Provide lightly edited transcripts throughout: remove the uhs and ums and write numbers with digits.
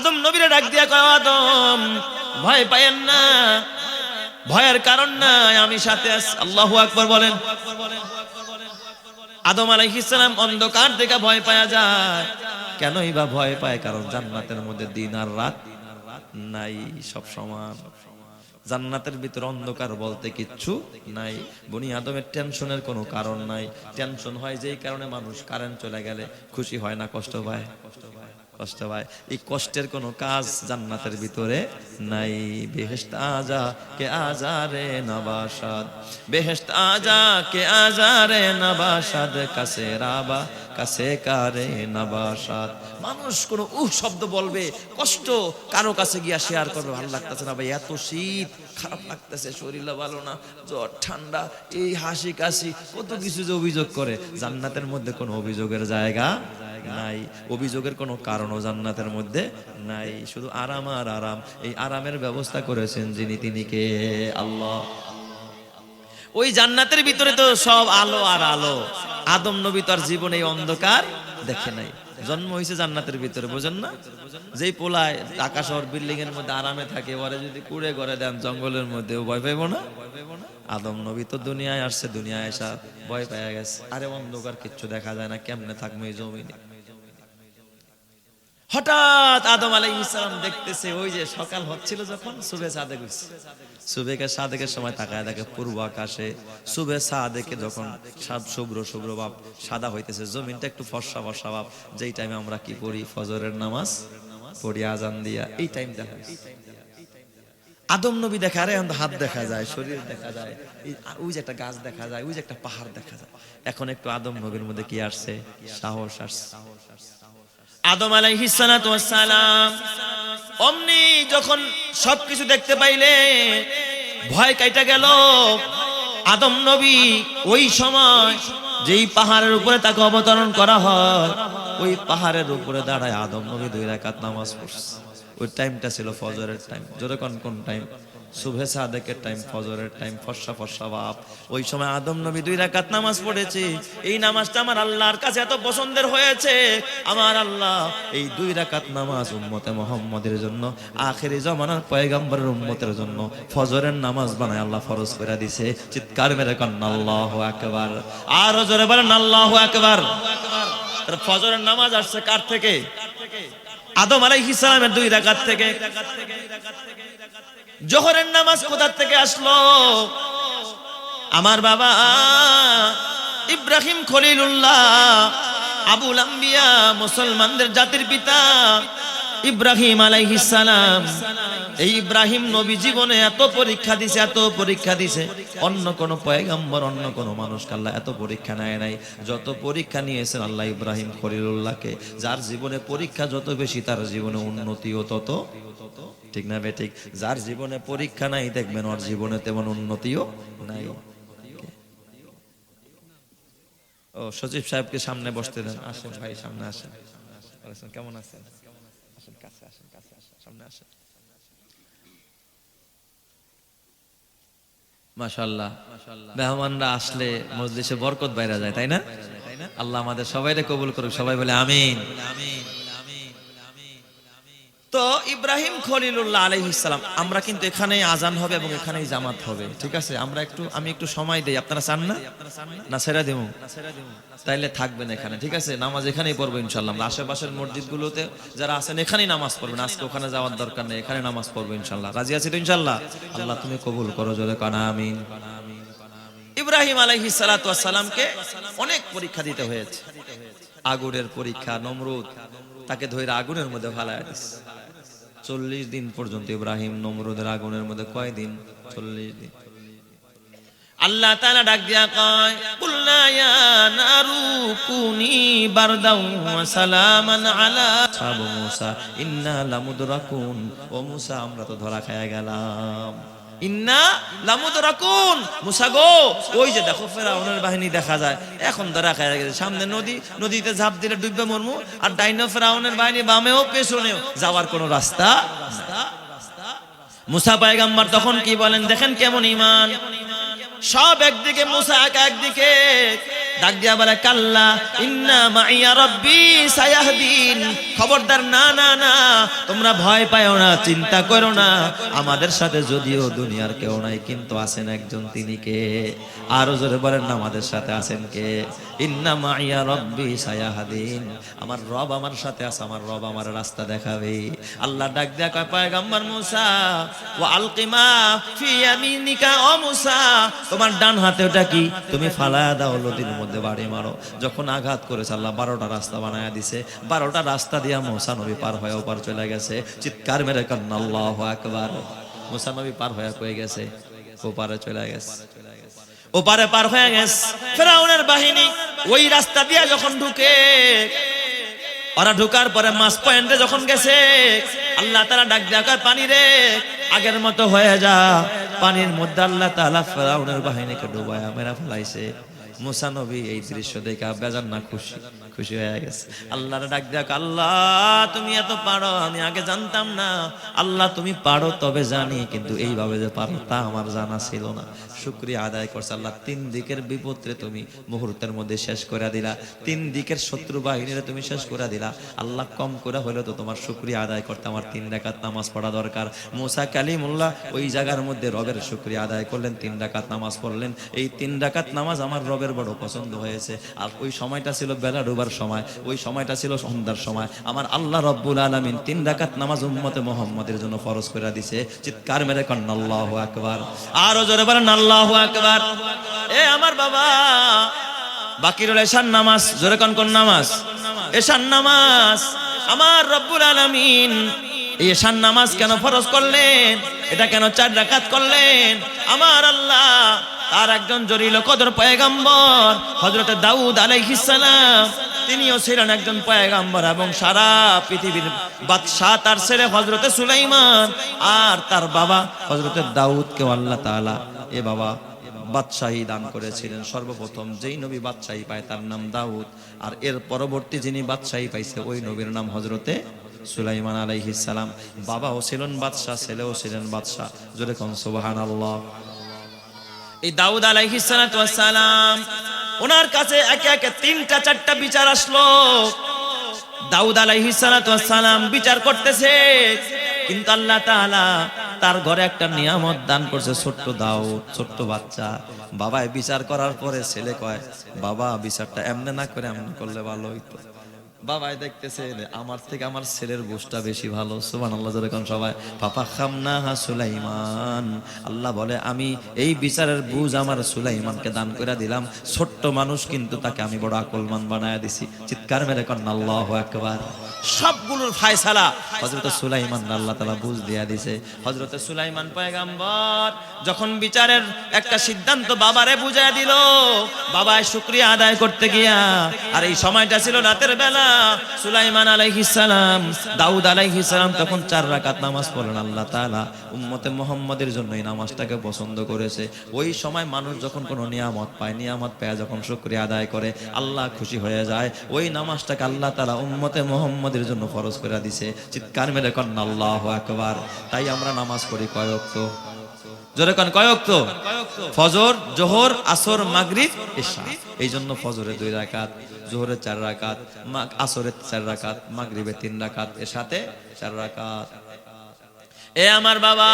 আদম নবীরে ডাক দিয়া কয়, আদম ভয় পায়েন না, ভয়ের কারণ নাই, আমি সাথে আছি। আল্লাহু আকবার বলেন। আদম আলাইহিস সালাম অন্ধকার দেখে ভয় পাওয়া যায়। কেনই বা ভয় পায়? কারণ জান্নাতের মধ্যে দিন আর রাত নাই, সব সমান। জান্নাতের ভিতর অন্ধকার বলতে কিচ্ছু নাই। বনি আদমের টেনশনের কোনো কারণ নাই। টেনশন হয় যেই কারণে মানুষ কারেন্ট চলে গেলে খুশি হয় না, কষ্ট পায়? কষ্ট পায়। এই কষ্টের কোনো কাজ জান্নাতের ভিতরে নাই। বেহেশত আজা কে আজারে নবাসাদ, বেহেশত আজা কে আজারে নবাসাদ, কাছে রাবা কাছে কারে নবাসাদ। মানুষ কোনো শব্দ বলবে, কষ্ট কারো কাছে গিয়া শেয়ার করবে, ভালো লাগতেছে না ভাই, এত শীত, খারাপ লাগতেছে, শরীরটা ভালো না, জ্বর ঠান্ডা, এই হাসি কাশি, কত কিছু যে অভিযোগ করে। জান্নাতের মধ্যে কোনো অভিযোগের জায়গা নাই, অভিযোগের কোনো কারণও জান্নাতের মধ্যে নাই। শুধু আরাম আর আরাম। এই আরামের ব্যবস্থা করেছেন যিনি, তিনি কে? আল্লাহ। ওই জান্নাতের ভিতরে তো সব আলো আর আলো। আদম নবী তার জীবনে অন্ধকার দেখে নাই, জন্ম হয়েছে জান্নাতের ভিতরে, বোঝেন না? যেই পোলায় ঢাকা শহর বিল্ডিং এর মধ্যে আরামে থাকে, ওরে যদি কুড়ে ঘরে দেন জঙ্গলের মধ্যে, ও ভয় পাইব না? আদম নবী তো দুনিয়ায় আসছে, দুনিয়ায় আসা ভয় পেয়ে গেছে। আরে অন্ধকার, কিচ্ছু দেখা যায় না, কেমনে থাকবে এই জমিনে? হঠাৎ আদম আলাইহিস সালাম দেখতেছে, ওই যে সকাল হচ্ছিল যখন, সুবে সাদেক হইছে, সুবেকে সাদেকের সময় তাকায় দেখে পূর্ব আকাশে সুবে সাদেকে যখন শুভ্র শুভ্র ভাব সাদা হইতেছে, জমিনটা একটু ফর্সা ফর্সা ভাব। যেই টাইমে আমরা কি পড়ি, ফজরের নামাজ পড়ি আজান দিয়া, এই টাইমটা আদম নবী দেখা, আরে হাত দেখা যায়, শরীর দেখা যায়, ওই যে একটা গাছ দেখা যায়, ওই যে একটা পাহাড় দেখা যায়। এখন একটু আদম নবীর মধ্যে কি আসছে? সাহস আসছে। আদম আলাইহিস সালাতু ওয়াস সালাম অমনি যখন সবকিছু দেখতে পাইলে ভয় কাইটা গেল। আদম নবী ওই সময় যেই পাহাড়ের উপরে তাকে অবতরণ করা হয়, ওই পাহাড়ের উপরে দাঁড়ায় আদম নবী 2 রাকাত নামাজ পড়ছে। ওই টাইমটা ছিল ফজরের টাইম। জোরে কোন টাইম? সুবহে সাদেকের টাইম, ফজরের টাইম, ফর্সা ফর্সা ভাব। ওই সময় আদম নবী 2 রাকাত নামাজ পড়েছে। এই নামাজটা আমার আল্লাহর কাছে এত পছন্দের হয়েছে, আমার আল্লাহ এই 2 রাকাত নামাজ উম্মতে মুহাম্মাদের জন্য, আখেরি জামানার পয়গম্বরের উম্মতের জন্য ফজরের নামাজ বানায় আল্লাহ ফরজ করে দিয়েছে। চিৎকার মেরে কান আল্লাহু আকবার, আর জোরে বলেন আল্লাহু আকবার। ফজরের নামাজ আসছে কার থেকে? আদম আলাইহিস সালামের 2 রাকাত থেকে। জোহরের নামাজ কোথা থেকে আসলো? আমার বাবা ইব্রাহিম খলিলুল্লাহ, আবুল আম্বিয়া, মুসলমানদের জাতির পিতা ইব্রাহিম আলাইহিস সালাম। এই ইব্রাহিম নবী জীবনে এত পরীক্ষা দিছে, এত পরীক্ষা দিছে, অন্য কোন পয়গম্বর, অন্য কোন মানুষকে আল্লাহ এত পরীক্ষা নেয় নাই। যত পরীক্ষা নিয়েছেন আল্লাহ ইব্রাহিম খলিলুল্লাহকে। যার জীবনে পরীক্ষা যত বেশি, তার জীবনে উন্নতিও তত। ঠিক না বেঠিক? যার জীবনে পরীক্ষা নাই, দেখবেন ওর জীবনে তেমন উন্নতিও নাই। ও সচিব সাহেবকে সামনে বসতে দেন। আসেন ভাই, সামনে আসেন। কেমন আছেন? আসেন, কাছে আসেন, কাছে আসেন, সামনে আসেন। মাশাআল্লাহ, মেহমানরা আসলে মজলিসে বরকত বাইরা যায়, তাই না? আল্লাহ আমাদের সবাইকে কবুল করুক, সবাই বলে আমিন। তো ইব্রাহিম খলিলুল্লাহ আলাইহিস সালাম, আমরা কিন্তু এখানেই আজান হবে এবং এখানেই জামাত হবে, ঠিক আছে? আমি একটু সময় দেই, আপনারা চান না? না ছেড়ে দেব? তাইলে থাকবেন এখানে, ঠিক আছে? নামাজ এখানেই পড়বো ইনশাআল্লাহ। আমরা আশেপাশের মসজিদগুলোতে যারা আছেন এখানেই নামাজ পড়বেন, আজকে ওখানে যাওয়ার দরকার নেই, এখানে নামাজ পড়বো ইনশাআল্লাহ। রাজি আছি তো ইনশাআল্লাহ? আল্লাহ তুমি কবুল করো, জোরে কান আমিন। ইব্রাহিম আলাইহিস সালাতু ওয়াস সালামকে অনেক পরীক্ষা দিতে হয়েছে। আগুনের পরীক্ষা, নমরুদ তাকে ধরে আগুনের মধ্যে ফেলায় দিয়েছে। 40 দিন পর্যন্ত ইব্রাহিম নমরুদের আগুনের মধ্যে, কয় দিন? 40 দিন। আল্লাহ তাআলা ডাক দিয়া কয়, কুলনা ইয়া নারু কুনি বারদাও ওয়া সালামান আলা সাবু মুসা ইন্না লামুদরাকুন। ও মুসা, আমরা তো ধরা খায়া গেলাম। ইন্না লামুদরাকুন, মুসা গো, ওই যে দেখো ফেরাউনের বাহিনী দেখা যায়, এখন ধরা খায়া গেছে। সামনে নদী, নদীতে ঝাঁপ দিলে ডুববে মরমু। আর ডাইনো ফেরাউনের বাহিনী বামেও পেছনেও, যাওয়ার কোনো রাস্তা। মুসা পয়গম্বর তখন কি বলেন দেখেন কেমন ঈমান। সব একদিকে, মুসা একা একদিকে। ডাক দিয়া বলে কাল্লা ইন্না মাইয়া রাব্বি সায়াহদিন, খবরদার, না না না, তোমরা ভয় পাও না, চিন্তা করো না, আমাদের সাথে যদিও দুনিয়ার কেউ নাই কিন্তু আছেন একজন, তিনি কে? আরো জোরে বলেন না, আমাদের সাথে আছেন কে? ইন্না মাইয়া রাব্বি সায়াহদিন, আমার রব আমার সাথে আছে, আমার রব আমার রাস্তা দেখাবে। আল্লাহ ডাক দেয়া কয় পয়গম্বর মুসা, ওয়া আলকিমা ফি ইয়ামিনিকা, ও মুসা তোমার ডান হাতে ওটা কি? তুমি ফালায়া দাও, নদীর মধ্যে বাড়ি মারো। যখন আঘাত করেছে আল্লাহ 12টা রাস্তা বানায়া দিছে, 12টা রাস্তা দিয়া মুসা নবী পার হয়ে ওপার চলে গেছে। চিৎকার মেরে কান্না আল্লাহু আকবার। মুসা নবী পার হয়ে কয়ে গেছে, ওপারে চলে গেছে, ওপারে পার হয়ে গেছে। ফেরাউনের বাহিনী ওই রাস্তা দিয়া যখন ঢুকে, ওরা ঢুকার পরে মাছ পয়েন্টে যখন গেছে, আল্লাহ তাআলা ডাক দেয়া পানি রে আগের মতো হয়ে যা। পানির মধ্যে আল্লাহ তাআলা ফেরাউনের বাহিনীকে ডুবায়া মেরা ফেলাইছে। মুসা নবী এই দৃশ্য দেখে বেজান না খুশি, খুশি হয়ে গেছে। আল্লাহর ডাক দেয়া, আল্লাহ তুমি এত পারো আমি আগে জানতাম না। আল্লাহ তুমি পারো তবে জানি, কিন্তু এইভাবে যে পারো তা আমার জানা ছিল না। শুকরিয়া আদায় করছে আল্লাহ, 3 দিকের বিপদে তুমি মুহূর্তের মধ্যে শেষ করে দিলা, 3 দিকের শত্রু বাহিনীরে তুমি শেষ করে দিলা। আল্লাহ কম করে হইলো তো তোমার শুকরিয়া আদায় করতে আমার 3 রাকাত নামাজ পড়া দরকার। মুসা কালিমুল্লাহ ওই জায়গার মধ্যে রবের শুকরিয়া আদায় করলেন, 3 রাকাত নামাজ পড়লেন। এই 3 রাকাত নামাজ আমার রবের বড় পছন্দ হয়েছে। আর ওই সময়টা ছিল বেলা ডুবার সময়, ওই সময়টা ছিল সন্ধ্যার সময়। আমার আল্লাহ রব্বুল আলামিন 3 রাকাত নামাজ উম্মতে মুহাম্মাদের জন্য ফরজ করে দিয়েছে। চিৎকার মেরে কন্না আল্লাহু আকবার। আরো জোরে বলেন আল্লাহু আকবার। এ আমার বাবা, বাকি রইল এশার নামাজ। জোরে কোন নামাজ? এশার নামাজ। আমার রব্বুল আলামিন এই এশার নামাজ কেন ফরজ করলেন? এটা কেন 4 রাকাত করলেন? আমার আল্লাহ তার একজন জলিল কদর পয়গম্বর হযরত দাউদ আলাইহিস সালাম, তিনিও ছিলেন একজন পয়গম্বর, এবং সারা পৃথিবীর বাদশা তার ছেলে হযরত সুলাইমান আর তার বাবা হযরত দাউদকে আল্লাহ তাআলা এ বাবা বাদশাহী দান করেছিলেন। সর্বপ্রথম যেই নবী বাদশাহী পায় তার নাম দাউদ, আর এর পরবর্তী যিনি বাদশাহী পাইছে ওই নবীর নাম হযরতে সুলাইমান আলাইহিস সালাম। বাবাও ছিলেন বাদশা, ছেলেও ছিলেন বাদশা। জোরে কোন সুবহানাল্লাহ। এই দাউদ আলাইহিস সালাতু ওয়াস সালাম, ওনার কাছে একে একে 3টা 4টা বিচার আসলো। দাউদ আলাইহিস সালাতু ওয়াস সালাম বিচার করতেছে, কিন্তু আল্লাহ তাআলা তার ঘরে একটা নিয়ামত দান করছে, ছোট্ট দাউদ, ছোট্ট বাচ্চা। বাবাই বিচার করার পরে ছেলে কয়, বাবা বিচারটা এমনে না করে এমন করলে ভালো হইতো। বাবাই দেখতেছে আমার থেকে আমার ছেলের বুঝটা বেশি ভালো। সুবহানাল্লাহ। যখন সবাই পাপা খামনাহা সুলাইমান, আল্লাহ বলে আমি এই বিচারের বুঝ আমার সুলাইমানকে দান করে দিলাম। ছোট্ট মানুষ কিন্তু তাকে আমি বড় আকলমান বানায়া দিছি। চিৎকার মেরে কন্না আল্লাহু আকবার। সবগুলোর ফায়সালা হযরত সুলাইমান আল্লাহ তাআলা বুঝ দিয়া দিছে। হযরত সুলাইমান পয়গম্বর যখন বিচারের একটা সিদ্ধান্ত বাবারে বুঝায়া দিল, বাবাই শুকরিয়া আদায় করতে গিয়া, আর এই সময়টা ছিল রাতের বেলা, সুলাইমান আলাইহিস সালাম, দাউদ আলাইহিস সালাম তখন 4 রাকাত নামাজ পড়লেন। আল্লাহ তাআলা উম্মতে মুহাম্মাদের জন্য এই নামাজটাকে পছন্দ করেছে। ওই সময় মানুষ যখন কোনো নিয়ামত পায়, নিয়ামত পেয়ে যখন শুকরিয়া আদায় করে আল্লাহ খুশি হয়ে যায়। ওই নামাজটাকে আল্লাহ তাআলা উম্মতে মুহাম্মাদের জন্য ফরজ করে দিয়েছে। চিৎকার মেরে কন্না আল্লাহু আকবার। তাই আমরা নামাজ পড়ি কয় ওয়াক্ত? জোরে কোন কয় ওয়াক্ত? ফজর, জোহর, আসর, মাগরিব, ইশা। এই জন্য ফজরে 2 রাকাত, জোহরে 4 রাকাত, আসরে 4 রাকাত, মাগরিবে 3 রাকাত, এশাতে 4 রাকাত। এ আমার বাবা,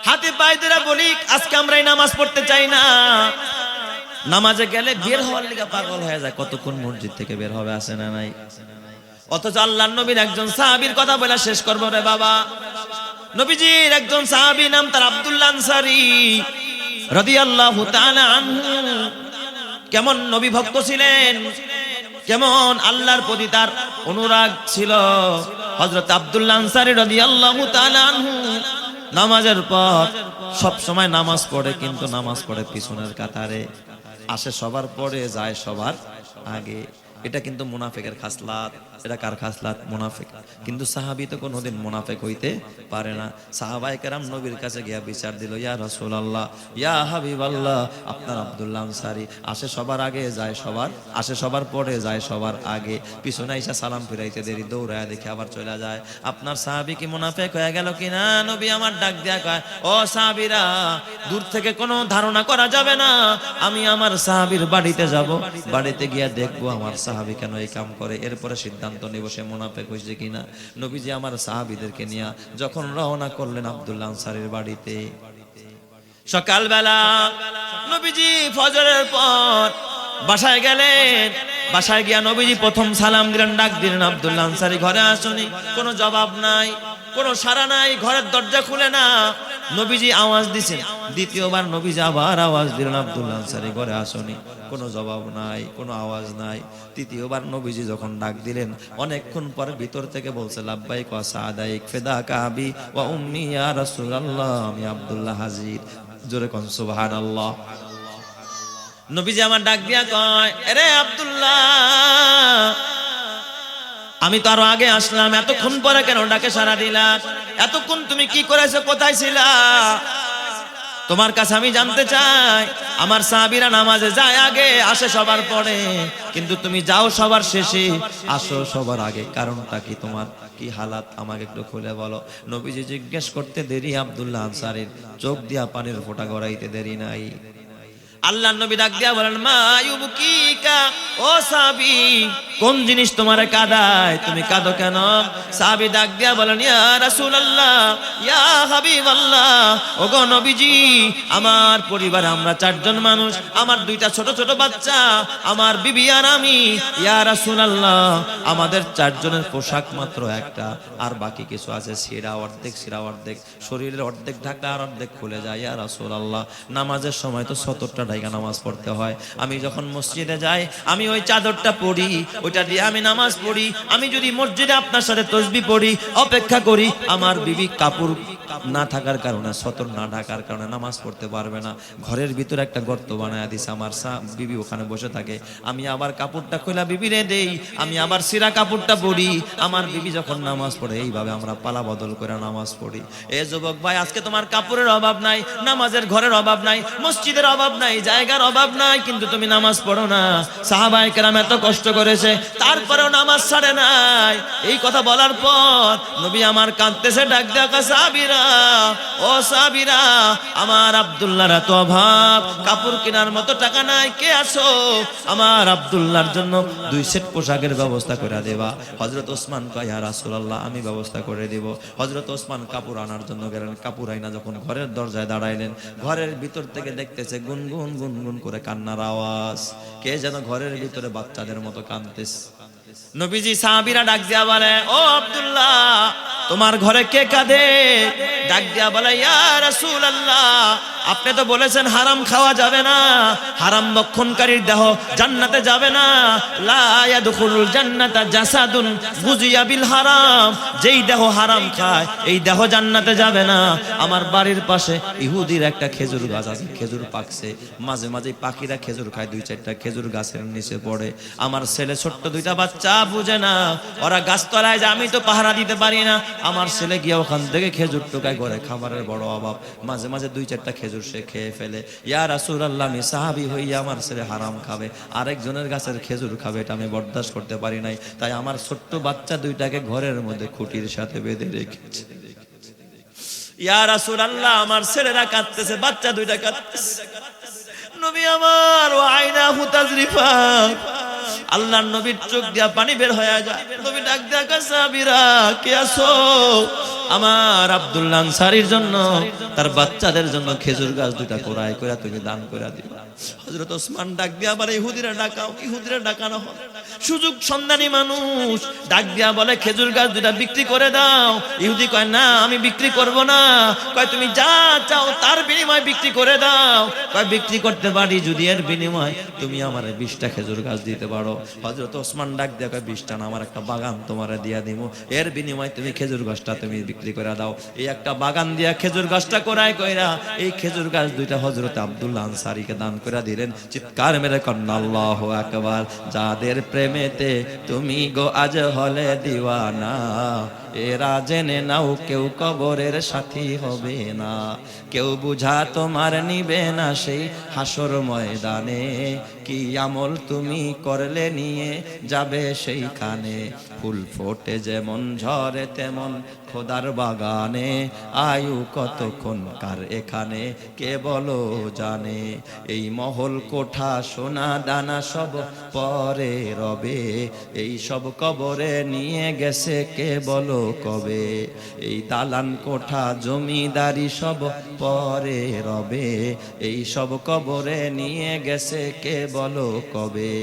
হাতে পায়ে ধরে বলি আজকে আমরা এই নামাজ পড়তে চাই না। নামাজে গেলে বের হওয়ার লিগা পাগল হয়ে যায়, কতক্ষণ মসজিদ থেকে বের হবে, আছে না নাই? অথচ আল্লাহর নবীর একজন সাহাবীর কথা বলে শেষ করবো রে বাবা। নবীজির একজন সাহাবী নাম তার আব্দুল্লাহ আনসারী রাদিয়াল্লাহু তাআলা আনহু। কেমন নবী ভক্ত ছিলেন, কেমন আল্লাহর প্রতি তার অনুরাগ ছিল। হযরত আব্দুল্লাহ আনসারী রাদিয়াল্লাহু তাআলা আনহু নামাজের পর সব সময় নামাজ পড়ে, কিন্তু নামাজ পড়ে পিছনের কাতারে, আসে সবার পরে, যায় সবার আগে। এটা কিন্তু মুনাফিকের খাসলাত। এটা কার খাসলাত? মুনাফিক। কিন্তু সাহাবী তো কোনোদিন মুনাফিক হইতে পারে না। সাহাবায়ে কেরাম নবীর কাছে গিয়া বিচার দিল, ইয়া রাসূলুল্লাহ, ইয়া হাবিবাল্লাহ, আপনার আব্দুল্লাহ আনসারী আসে সবার আগে, যায় সবার, আসে সবার পরে, যায় সবার আগে, পিছনে আইসা সালাম ফিরাইতে দেরি, দৌড়ায় দেখে আবার চলে যায়। আপনার সাহাবী কি মুনাফিক হয়ে গেল কিনা? নবী আমার ডাক দিয়া কয়, ও সাহাবীরা, দূর থেকে কোনো ধারণা করা যাবে না। আমি আমার সাহাবীর বাড়িতে যাব, বাড়িতে গিয়া দেখবো আমার সাহাবী কেন এই কাম করে, এরপরে সিদ্ধান্ত নেব সে মুনাফিক হইছে কিনা। নবীজি আমার সাহাবীদেরকে নিয়ে যখন রওনা করলেন আব্দুল্লাহ আনসারীর বাড়িতে, সকালবেলা নবীজি ফজরের পর বাসায় গেলেন। বাসায় গিয়া নবীজি প্রথম সালাম দিলেন, ডাক দিলেন, আব্দুল্লাহ আনসারী ঘরে আসুনি। কোনো জবাব নাই, কোনো সাড়া নাই, ঘরের দরজা খুলে না। নবীজি আওয়াজ দিছেন, দ্বিতীয়বার নবীজি আবার আওয়াজ দিলেন, আব্দুল্লাহ আনসারী ঘরে আসুনি। কোনো জবাব নাই, কোনো আওয়াজ নাই। তৃতীয়বার নবীজি যখন ডাক দিলেন, অনেকক্ষণ পর ভিতর থেকে বলছে, লাব্বাইক ওয়া সাদাইক ফিদাকা আবি ওয়া উম্মি ইয়া রাসূলুল্লাহ, আমি আব্দুল্লাহ হাজির। জোরে কোন সুবহানাল্লাহ। নবীজি আমার ডাক দিয়া কয়, আরে আব্দুল্লাহ, আমি তো আরো আগে আসলাম, এতক্ষণ পরে কেন ডাকে সাড়া দিলা? এতক্ষণ তুমি কি করেছো, কোথায় ছিলা? তোমার কাছে আমি জানতে চাই। আমার সাহাবীরা নামাজে যায় আগে, আসে সবার পরে, কিন্তু তুমি যাও সবার শেষে, আসো সবার আগে, কারণটা কি? তোমার কি হালাত আমাকে একটু খুলে বলো। নবীজি জিজ্ঞেস করতে দেরি আব্দুল্লাহ আনসারীর চোখ দিয়া পানির ফোঁটা গড়াইতে দেরি নাই। আল্লাহর নবী ডাক দিয়া বলেন, মা ইউবকিকা, ও সাহাবী, কোন জিনিস তোমারে কাঁদায়, তুমি কাঁদো কেন? সাহাবী ডাক দিয়া বলেন, ইয়া রাসূলুল্লাহ, ইয়া হাবিবাল্লাহ, ওগো নবীজি, আমার পরিবারে আমরা 4 জন মানুষ, আমার 2টা ছোট ছোট বাচ্চা, আমার বিবি আর আমি। ইয়া রাসূলুল্লাহ, আমাদের 4 জনের পোশাক মাত্র একটা, আর বাকি কিছু আছে ছিঁড়া অর্ধেক, ছিঁড়া অর্ধেক, শরীরের অর্ধেক ঢাকা আর অর্ধেক খুলে যায়। ইয়া রাসূলুল্লাহ, নামাজের সময় তো 70টা ঢাকা নামাজ পড়তে হয়। আমি যখন মসজিদে যাই, আমি ওই চাদরটা পরি, ওইটা দিয়ে আমি নামাজ পড়ি। আমি যদি মসজিদে আপনার সাথে তাসবিহ পড়ি, অপেক্ষা করি, আমার বিবি কাপড় না থাকার কারণে, সতর না ঢাকার কারণে নামাজ পড়তে পারবে না। ঘরের ভিতরে একটা গর্ত বানায় দিছে, আমার বিবি ওখানে বসে থাকে। আমি আবার কাপড়টা খোলা বিবিরে দেই, আমি আবার সিরা কাপড়টা পরি, আমার বিবি যখন নামাজ পড়ে। এইভাবে আমরা পালা বদল করে নামাজ পড়ি। এ যুবক ভাই, আজকে তোমার কাপড়ের অভাব নাই, নামাজের ঘরের অভাব নাই, মসজিদের অভাব নাই, জায়গার অভাব নাই, কিন্তু তুমি নামাজ পড়ো না। সাহাবায়ে কেরাম এত কষ্ট করেছে, তারপরেও নামাজ ছাড়ে নাই। এই কথা বলার পর নবী আমার কাঁদতেছে, ডাক দেখা, সাহাবীরা, ও সাহাবীরা, আমার আব্দুল্লাহর এত অভাব, কাপড় কেনার মতো টাকা নাই, কে আছো? আমার আব্দুল্লাহর জন্য 2 সেট পোশাকের ব্যবস্থা করে দেবা। হযরত ওসমান কয়, ইয়া রাসূলুল্লাহ, আমি ব্যবস্থা করে দেব। হযরত ওসমান কাপড় আনার জন্য গেলেন। কাপড় আইনা যখন ঘরের দরজায় দাঁড়াইলেন, ঘরের ভিতর থেকে দেখতেছে গুনগুন গুনগুন করে কান্নার আওয়াজ। কে যেন ঘরের ভিতরে বাচ্চাদের মতো কাঁদতেছে। নবীজি সাহাবীরা ডাক দিয়া বলে, ও আব্দুল্লাহ, তোমার ঘরে কে কাঁদে? ডাক দিয়া বলে, ইয়া রাসূলুল্লাহ, আপনি তো বলেছেন হারাম খাওয়া যাবে না, হারাম ভক্ষণকারীর দেহ জান্নাতে যাবে না। লা ইয়াদখুলুল জান্নাতা জাসাদুন গুজিয়া বিল হারাম, যেই দেহ হারাম খায় এই দেহ জান্নাতে যাবে না। আমার বাড়ির পাশে ইহুদির একটা খেজুর গাছ আছে, খেজুর পাকছে, মাঝে মাঝে পাখিরা খেজুর খায়, 2-4টা খেজুর গাছের নিচে পড়ে। আমার ছেলে ছোট্ট 2টা বাচ্চা বুঝে না, ওরা গাছতলায় যায়, আমি তো পাহারা দিতে পারি না। আমার ছেলে গিয়ে ওখান থেকে খেজুর টোকায়, ঘরে খাবারের বড় অভাব, মাঝে মাঝে 2-4টা খেজুর সে খেয়ে ফেলে। ইয়া রাসূলুল্লাহ, আমি সাহাবী হইয়া আমার ছেলে হারাম খাবে, আরেকজনের গাছের খেজুর খাবে, এটা আমি বরদাস্ত করতে পারি নাই। তাই আমার ছোট্ট বাচ্চা 2টাকে ঘরের মধ্যে খুঁটির সাথে বেঁধে রেখেছে। ইয়া রাসূলুল্লাহ, আমার ছেলেরা কাঁদতেছে, বাচ্চা 2টা কাঁদতেছে। নবী আমার, ওয়াইনাহু তাজরিফা, আল্লাহর নবীর চোখ দিয়া পানি বের হয়ে যায়। নবী ডাক দিয়া কয়, সাহাবীরা, কে আছো? আমার আব্দুল্লাহ আনসারীর জন্য, তার বাচ্চাদের জন্য খেজুর গাছ 2টা কোরাই কইরা তুমি দান কইরা দিবা। হযরত ওসমান ডাক দিয়া আবার ইহুদিরা ডাকাও, ইহুদিরা ডাকানো হয়। সুযোগ সন্ধানী মানুষ ডাক দিয়া বলে, খেজুর গাছ 2টা বিক্রি করে দাও। ইহুদি কয়, না, আমি বিক্রি করব না। কয়, তুমি যা চাও তার বিনিময়ে বিক্রি করে দাও। কয়, বিক্রি করতে পারি যদি এর বিনিময়ে তুমি আমারে 20টা খেজুর গাছ দিতে পারো। হযরত ওসমান ডাক দিয়া কয়, 20টা না, আমার একটা বাগান তোমারে দিয়া দিব, এর বিনিময়ে তুমি খেজুর গাছটা তুমি বিক্রি করে দাও। এই একটা বাগান দিয়া খেজুর গাছটা কোরায় কইরা এই খেজুর গাছ দুইটা হযরত আব্দুল্লাহ আনসারীকে দান করে দিলেন। চিৎকার মেরে কন্না আল্লাহু আকবার। যাদের প্রেমেতে তুমি গো আজ হলে দিওয়ানা, এরা জেনে নাও কেউ কবরের সাথী হবে না, কেউ বুঝা তোমার নিবে না সেই হাসর ময়দানে। কি আমল তুমি করলে নিয়ে যাবে সেইখানে, ফুল ফোটে যেমন ঝরে তেমন খোদার বাগানে, আয়ু কতক্ষণ কার এখানে কে বলো জানে। এই মহল কোঠা সোনা দানা সব পরে রবে, এই সব কবরে নিয়ে গেছে কে বলো কবে। এই দালান কোঠা জমিদারি সব পরে রবে, এই সব কবরে নিয়ে গেছে কে বলো কবে।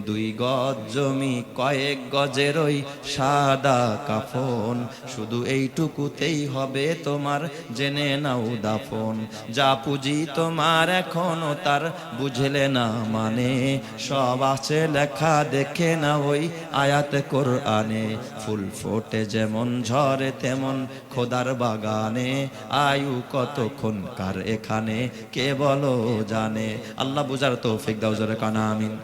2 গজ জমি কয়েক গজের ওই সাদা কাফন, শুধু এইটুকুতেই হবে তোমার জেনে নাও দাফন। যা পুঁজি তোমার এখনো তার বুঝলে না মানে, সব আছে লেখা দেখে না ওই আয়াত কোরআনে। ফুল ফোটে যেমন ঝরে তেমন খোদার বাগানে, আয়ু কতক্ষণ কার এখানে কে বলো জানে। আল্লাহ বুঝার তৌফিক দাও, জোরে কানা আমিন।